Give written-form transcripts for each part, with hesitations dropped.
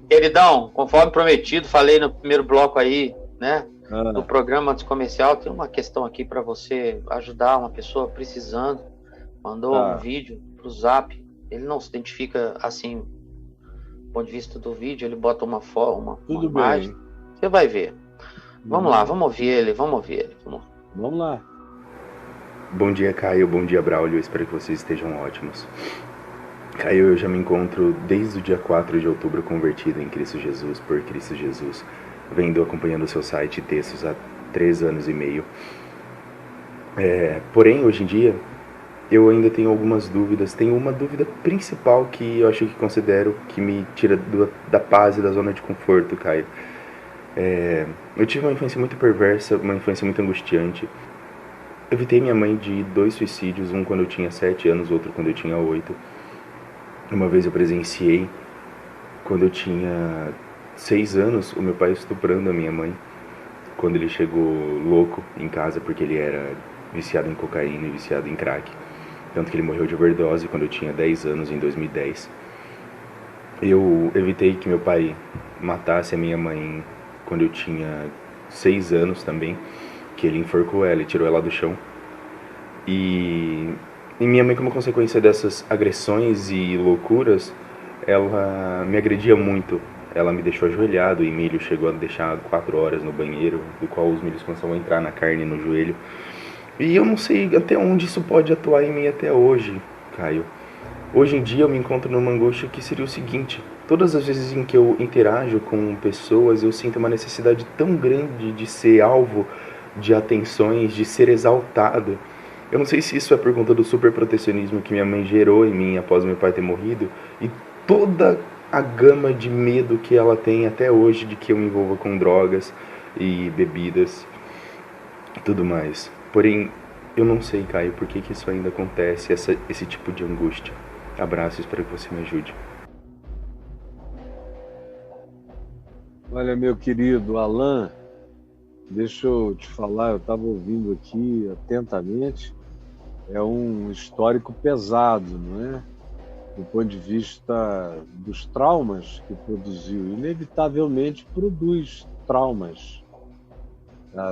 Queridão, conforme prometido, falei no primeiro bloco aí, né? Ah, Do programa antes comercial, tem uma questão aqui para você ajudar uma pessoa precisando. Mandou um tá. vídeo pro Zap. Ele não se identifica assim, do ponto de vista do vídeo, ele bota uma Tudo imagem. bem. Você vai ver. Vamos lá, Uhum. vamos ouvir ele, vamos ouvir ele. Vamos. Vamos lá. Bom dia, Caio. Bom dia, Braulio. Espero que vocês estejam ótimos. Caio, eu já me encontro desde o dia 4 de outubro convertido em Cristo Jesus, por Cristo Jesus. Venho acompanhando o seu site e textos há 3 anos e meio. Porém, hoje em dia, eu ainda tenho algumas dúvidas. Tenho uma dúvida principal que eu acho que considero que me tira da paz e da zona de conforto, Caio. Eu tive uma infância muito perversa, uma infância muito angustiante. Evitei minha mãe de 2 suicídios, um quando eu tinha 7 anos, outro quando eu tinha 8. Uma vez eu presenciei, quando eu tinha 6 anos, o meu pai estuprando a minha mãe, quando ele chegou louco em casa, porque ele era viciado em cocaína e viciado em crack. Tanto que ele morreu de overdose quando eu tinha 10 anos, em 2010. Eu evitei que meu pai matasse a minha mãe quando eu tinha 6 anos também, que ele enforcou ela e tirou ela do chão. E minha mãe, como consequência dessas agressões e loucuras, ela me agredia muito. Ela me deixou ajoelhado, e milho chegou a deixar 4 horas no banheiro, do qual os milhos começavam a entrar na carne e no joelho. E eu não sei até onde isso pode atuar em mim até hoje, Caio. Hoje em dia eu me encontro numa angústia que seria o seguinte: todas as vezes em que eu interajo com pessoas, eu sinto uma necessidade tão grande de ser alvo de atenções, de ser exaltado. Eu não sei se isso é por conta do superprotecionismo que minha mãe gerou em mim após meu pai ter morrido, e toda a gama de medo que ela tem até hoje de que eu me envolva com drogas e bebidas e tudo mais. Porém, eu não sei, Caio, por que isso ainda acontece, esse tipo de angústia. Abraço, espero que você me ajude. Olha, meu querido Alan, deixa eu te falar, eu estava ouvindo aqui atentamente. É um histórico pesado, não é? Do ponto de vista dos traumas que produziu. Inevitavelmente produz traumas.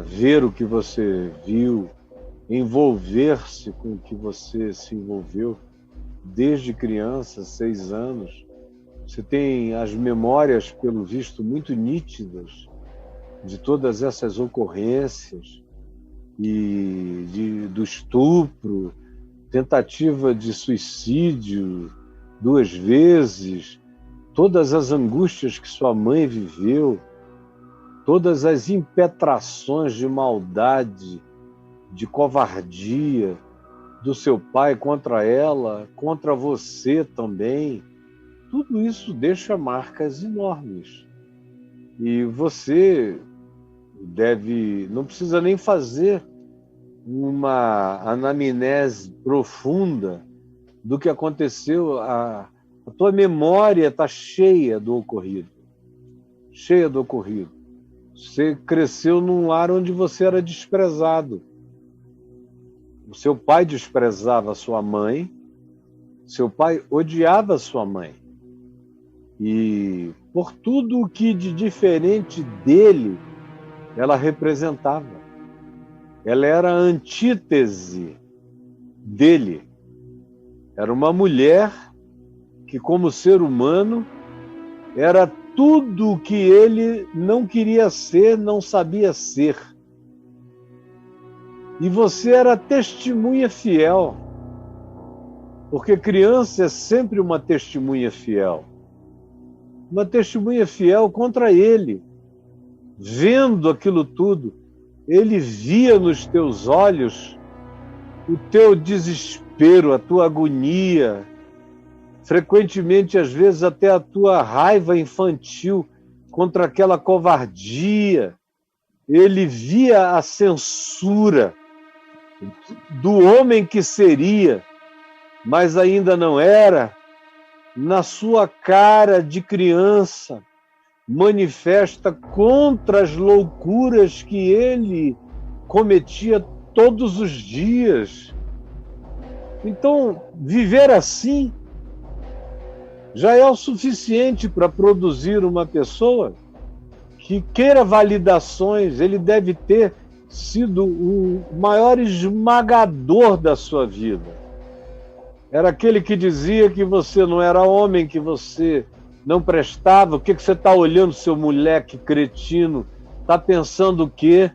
Ver o que você viu, envolver-se com o que você se envolveu desde criança, 6 anos. Você tem as memórias, pelo visto, muito nítidas de todas essas ocorrências do estupro, tentativa de suicídio 2 vezes, todas as angústias que sua mãe viveu, todas as impetrações de maldade, de covardia do seu pai contra ela, contra você também. Tudo isso deixa marcas enormes. E você não precisa nem fazer uma anamnese profunda do que aconteceu. A tua memória está cheia do ocorrido. Cheia do ocorrido. Você cresceu num lar onde você era desprezado. O seu pai desprezava a sua mãe, seu pai odiava a sua mãe. E por tudo o que de diferente dele ela representava. Ela era a antítese dele. Era uma mulher que, como ser humano, era tudo o que ele não queria ser, não sabia ser. E você era testemunha fiel, porque criança é sempre uma testemunha fiel. Uma testemunha fiel contra ele. Vendo aquilo tudo, ele via nos teus olhos o teu desespero, a tua agonia, frequentemente, às vezes, até a tua raiva infantil contra aquela covardia. Ele via a censura do homem que seria, mas ainda não era, na sua cara de criança, manifesta contra as loucuras que ele cometia todos os dias. Então, viver assim já é o suficiente para produzir uma pessoa que queira validações. Ele deve ter sido o maior esmagador da sua vida. Era aquele que dizia que você não era homem, que você não prestava. O que você está olhando, seu moleque cretino? Está pensando o quê?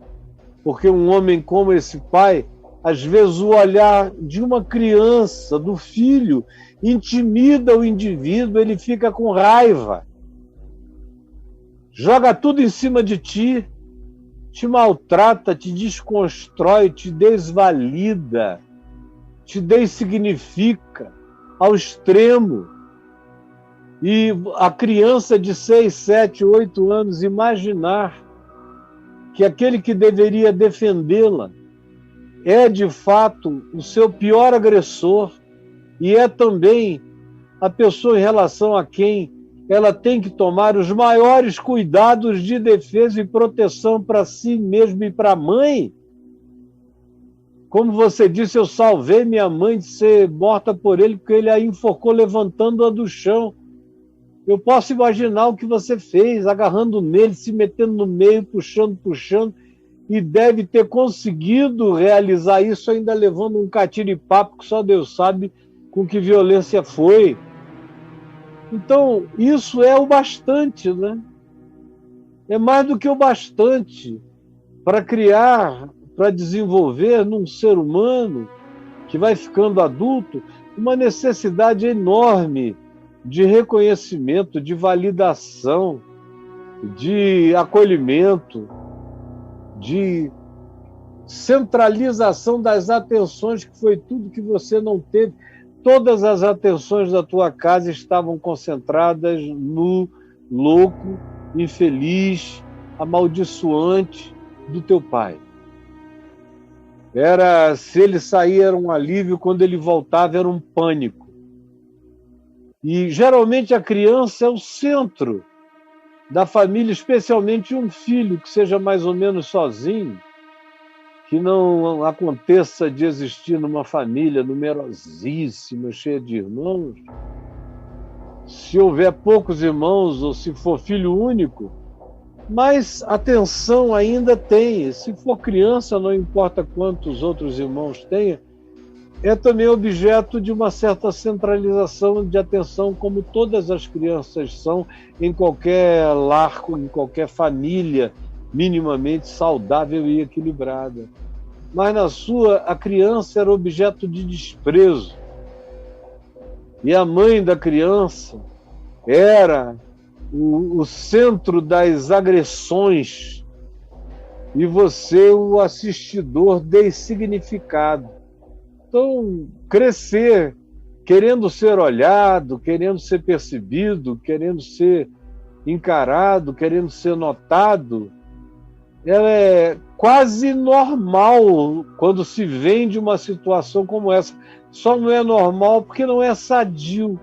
Porque um homem como esse pai, às vezes o olhar de uma criança, do filho, intimida o indivíduo, ele fica com raiva. Joga tudo em cima de ti, te maltrata, te desconstrói, te desvalida, te dessignifica ao extremo. E a criança de 6, 7, 8 anos imaginar que aquele que deveria defendê-la é, de fato, o seu pior agressor e é também a pessoa em relação a quem ela tem que tomar os maiores cuidados de defesa e proteção para si mesma e para a mãe. Como você disse, eu salvei minha mãe de ser morta por ele, porque ele a enforcou levantando-a do chão. Eu posso imaginar o que você fez, agarrando nele, se metendo no meio, puxando, e deve ter conseguido realizar isso ainda levando um catiripapo que só Deus sabe com que violência foi. Então, isso é o bastante, né? É mais do que o bastante para criar, para desenvolver num ser humano que vai ficando adulto, uma necessidade enorme de reconhecimento, de validação, de acolhimento, de centralização das atenções, que foi tudo que você não teve. Todas as atenções da tua casa estavam concentradas no louco, infeliz, amaldiçoante do teu pai. Se ele saía era um alívio, quando ele voltava era um pânico. E geralmente a criança é o centro da família, especialmente um filho que seja mais ou menos sozinho, que não aconteça de existir numa família numerosíssima, cheia de irmãos. Se houver poucos irmãos ou se for filho único, mas atenção ainda tem. Se for criança, não importa quantos outros irmãos tenha, é também objeto de uma certa centralização de atenção, como todas as crianças são em qualquer lar, em qualquer família minimamente saudável e equilibrada. Mas na sua, a criança era objeto de desprezo. E a mãe da criança era o centro das agressões e você o assistidor dessignificado. Então, crescer querendo ser olhado, querendo ser percebido, querendo ser encarado, querendo ser notado, ela é quase normal quando se vem de uma situação como essa. Só não é normal porque não é sadio.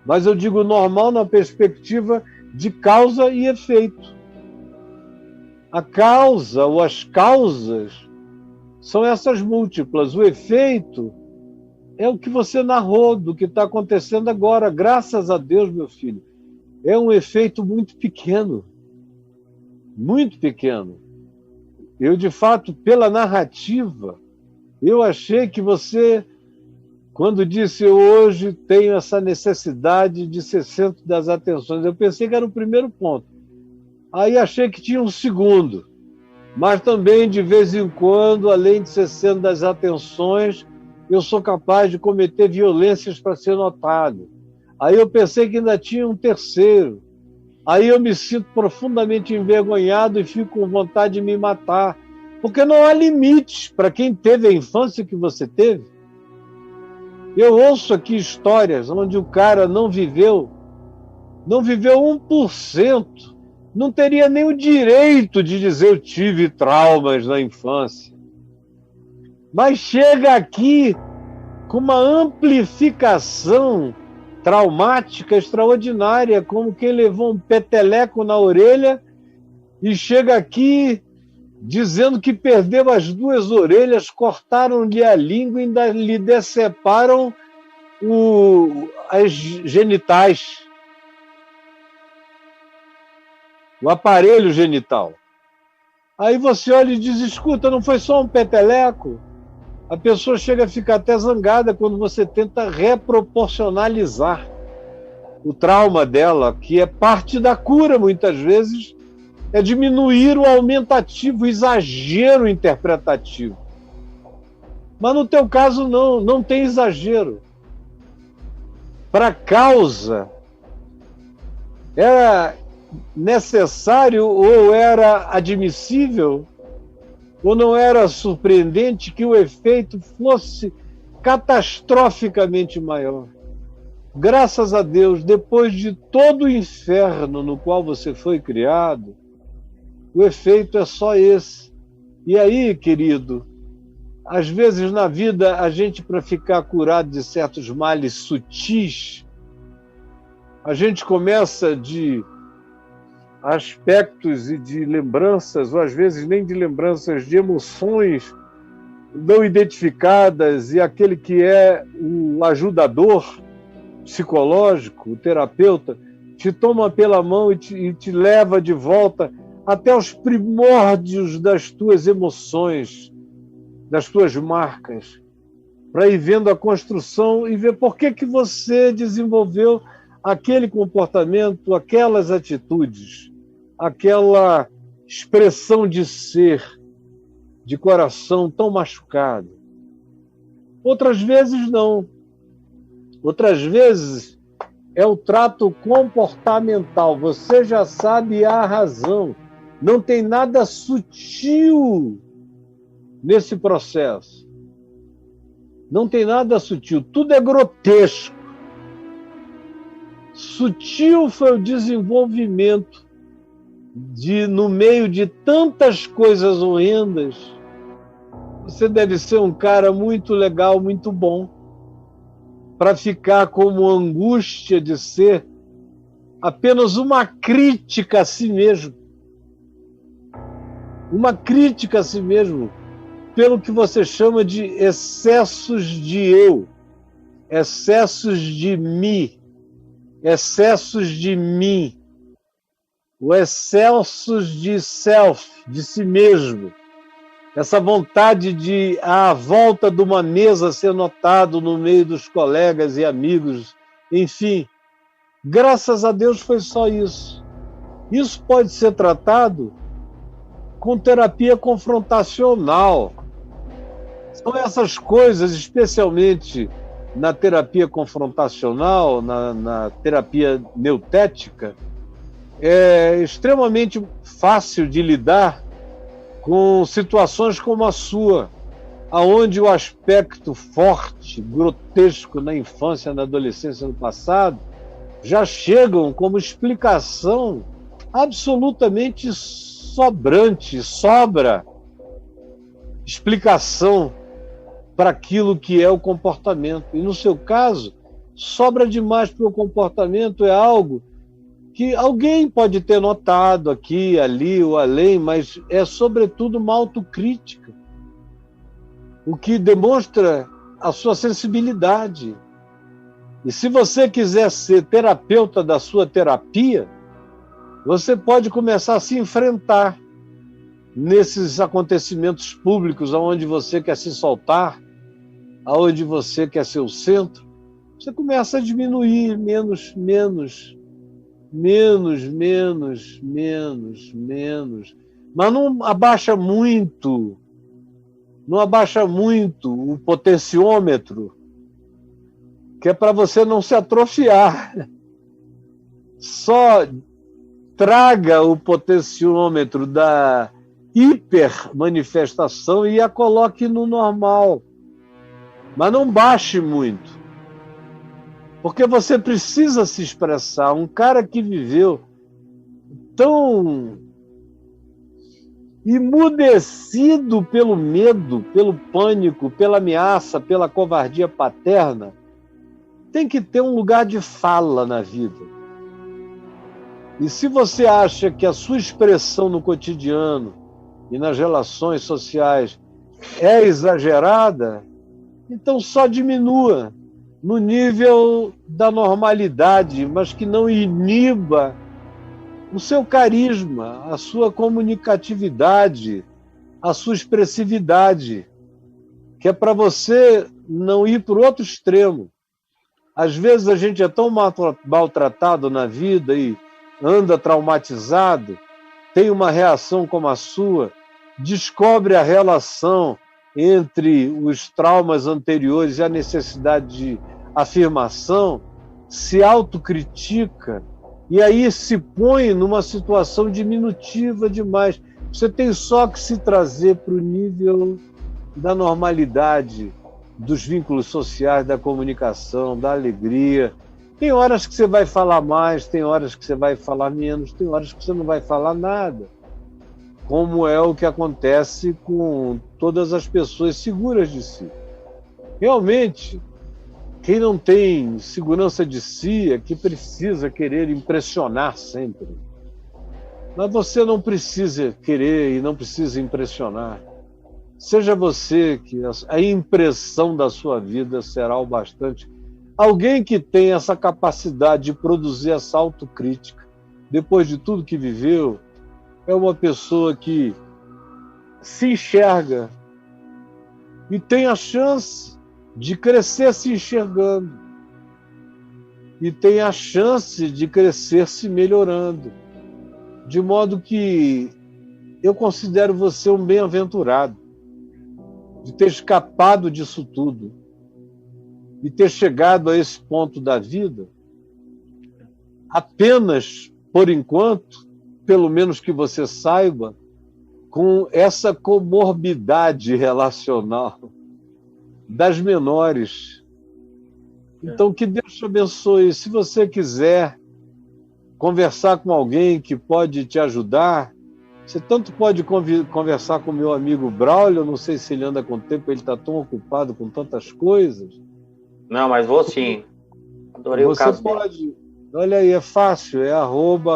Mas eu digo normal na perspectiva de causa e efeito. A causa ou as causas são essas múltiplas. O efeito é o que você narrou do que está acontecendo agora. Graças a Deus, meu filho, é um efeito muito pequeno. Muito pequeno. Eu, de fato, pela narrativa, eu achei que você, quando disse hoje tenho essa necessidade de ser centro das atenções, eu pensei que era o primeiro ponto. Aí achei que tinha um segundo. Mas também, de vez em quando, além de ser centro das atenções, eu sou capaz de cometer violências para ser notado. Aí eu pensei que ainda tinha um terceiro. Aí eu me sinto profundamente envergonhado e fico com vontade de me matar. Porque não há limites para quem teve a infância que você teve. Eu ouço aqui histórias onde o cara não viveu 1%. Não teria nem o direito de dizer eu tive traumas na infância. Mas chega aqui com uma amplificação traumática extraordinária, como quem levou um peteleco na orelha e chega aqui dizendo que perdeu as 2 orelhas, cortaram-lhe a língua e ainda lhe deceparam as genitais, o aparelho genital. Aí você olha e diz, escuta, não foi só um peteleco? A pessoa chega a ficar até zangada quando você tenta reproporcionalizar o trauma dela, que é parte da cura, muitas vezes, é diminuir o aumentativo, o exagero interpretativo. Mas no teu caso não tem exagero. Para a causa, era necessário ou era admissível ou não era surpreendente que o efeito fosse catastroficamente maior. Graças a Deus, depois de todo o inferno no qual você foi criado, o efeito é só esse. E aí, querido, às vezes na vida, a gente, para ficar curado de certos males sutis, a gente começa de aspectos e de lembranças, ou às vezes nem de lembranças, de emoções não identificadas, e aquele que é o ajudador psicológico, o terapeuta, te toma pela mão e te leva de volta até os primórdios das tuas emoções, das tuas marcas, para ir vendo a construção e ver por que você desenvolveu aquele comportamento, aquelas atitudes, aquela expressão de ser, de coração tão machucado. Outras vezes não. Outras vezes é o trato comportamental. Você já sabe a razão. Não tem nada sutil nesse processo. Não tem nada sutil. Tudo é grotesco. Sutil foi o desenvolvimento no meio de tantas coisas horrendas. Você deve ser um cara muito legal, muito bom, para ficar como angústia de ser apenas uma crítica a si mesmo. Uma crítica a si mesmo, pelo que você chama de excessos de eu, excessos de mim, excessos de mim, o excessos de self, de si mesmo. Essa vontade de, à volta de uma mesa, ser notado no meio dos colegas e amigos, enfim. Graças a Deus foi só isso. Isso pode ser tratado com terapia confrontacional. São essas coisas, especialmente na terapia confrontacional, na terapia neutética, é extremamente fácil de lidar com situações como a sua, aonde o aspecto forte, grotesco na infância, na adolescência, no passado, já chegam como explicação absolutamente sobrante, sobra explicação para aquilo que é o comportamento. E no seu caso, sobra demais para o comportamento, é algo que alguém pode ter notado aqui, ali ou além, mas é sobretudo uma autocrítica, o que demonstra a sua sensibilidade. E se você quiser ser terapeuta da sua terapia, você pode começar a se enfrentar nesses acontecimentos públicos onde você quer se soltar, aonde você quer ser o centro. Você começa a diminuir menos, mas não abaixa muito o potenciômetro, que é para você não se atrofiar. Só traga o potenciômetro da hipermanifestação e a coloque no normal, mas não baixe muito. Porque você precisa se expressar. Um cara que viveu tão emudecido pelo medo, pelo pânico, pela ameaça, pela covardia paterna, tem que ter um lugar de fala na vida. E se você acha que a sua expressão no cotidiano e nas relações sociais é exagerada, então só diminua. no nível da normalidade, mas que não iniba o seu carisma, a sua comunicatividade, a sua expressividade, que é para você não ir para o outro extremo. Às vezes a gente é tão maltratado na vida e anda traumatizado, tem uma reação como a sua, descobre a relação entre os traumas anteriores e a necessidade de afirmação, se autocritica e aí se põe numa situação diminutiva demais. Você tem só que se trazer para o nível da normalidade, dos vínculos sociais, da comunicação, da alegria. Tem horas que você vai falar mais, tem horas que você vai falar menos, tem horas que você não vai falar nada. Como é o que acontece com todas as pessoas seguras de si. Realmente, quem não tem segurança de si é que precisa querer impressionar sempre. Mas você não precisa querer e não precisa impressionar. Seja você que a impressão da sua vida será o bastante. Alguém que tem essa capacidade de produzir essa autocrítica, depois de tudo que viveu, é uma pessoa que se enxerga e tem a chance de crescer se enxergando. E tem a chance de crescer se melhorando. De modo que eu considero você um bem-aventurado de ter escapado disso tudo e ter chegado a esse ponto da vida apenas, por enquanto, pelo menos que você saiba, com essa comorbidade relacional das menores. Então, que Deus te abençoe. Se você quiser conversar com alguém que pode te ajudar, você tanto pode conversar com meu amigo Braulio, eu não sei se ele anda com tempo, ele está tão ocupado com tantas coisas. Não, mas vou sim. Adorei o caso dele. Você pode... Olha aí, é fácil, é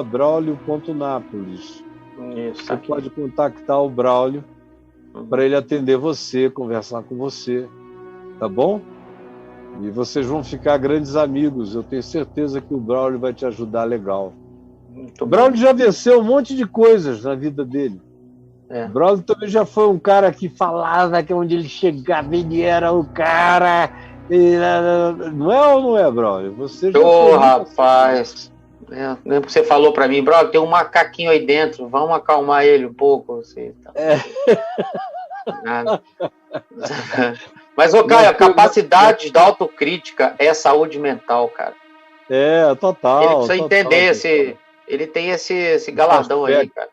@braulio.nápoles. Você pode contactar o Braulio para ele atender você, conversar com você, tá bom? E vocês vão ficar grandes amigos. Eu tenho certeza que o Braulio vai te ajudar legal. O Braulio já venceu um monte de coisas na vida dele. O Braulio também já foi um cara que falava que onde ele chegava ele era o cara. Não é ou não é, Braulio? Você já rapaz. Lembro que você falou para mim, Braulio, tem um macaquinho aí dentro, vamos acalmar ele um pouco. Assim, tá. Mas, Caio, a capacidade da autocrítica é saúde mental, cara. Total. Ele precisa entender ele tem esse galardão aí, cara.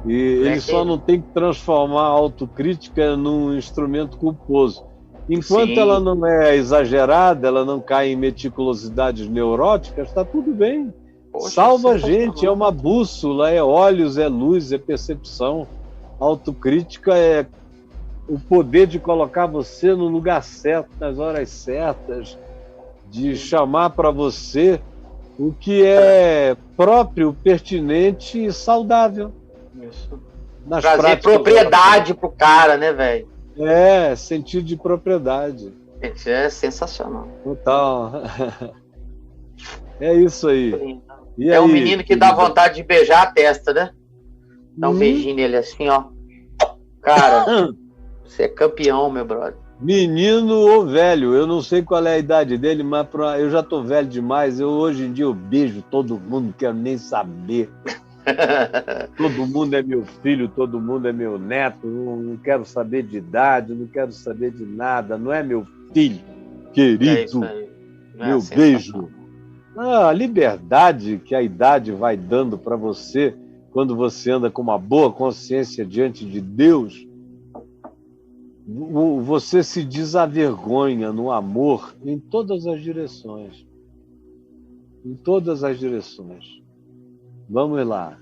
E ele só não tem que transformar a autocrítica num instrumento culposo. Enquanto ela não é exagerada, ela não cai em meticulosidades neuróticas, está tudo bem. Poxa, salva a gente, é uma bússola, é olhos, é luz, é percepção. A autocrítica é o poder de colocar você no lugar certo, nas horas certas, de chamar para você o que é próprio, pertinente e saudável. Isso. Trazer propriedade pro cara, né, velho? Sentido de propriedade. Isso é sensacional. Total. É isso aí. E um menino que dá vontade de beijar a testa, né? Dá um beijinho nele assim, ó. Cara, você é campeão, meu brother. Menino ou velho, eu não sei qual é a idade dele, mas eu já tô velho demais. Hoje em dia eu beijo todo mundo, não quero nem saber. Todo mundo é meu filho, todo mundo é meu neto, não quero saber de idade, não quero saber de nada, não é meu filho querido, meu beijo. A liberdade que a idade vai dando para você, quando você anda com uma boa consciência diante de Deus, você se desavergonha no amor em todas as direções. Em todas as direções. Vamos lá.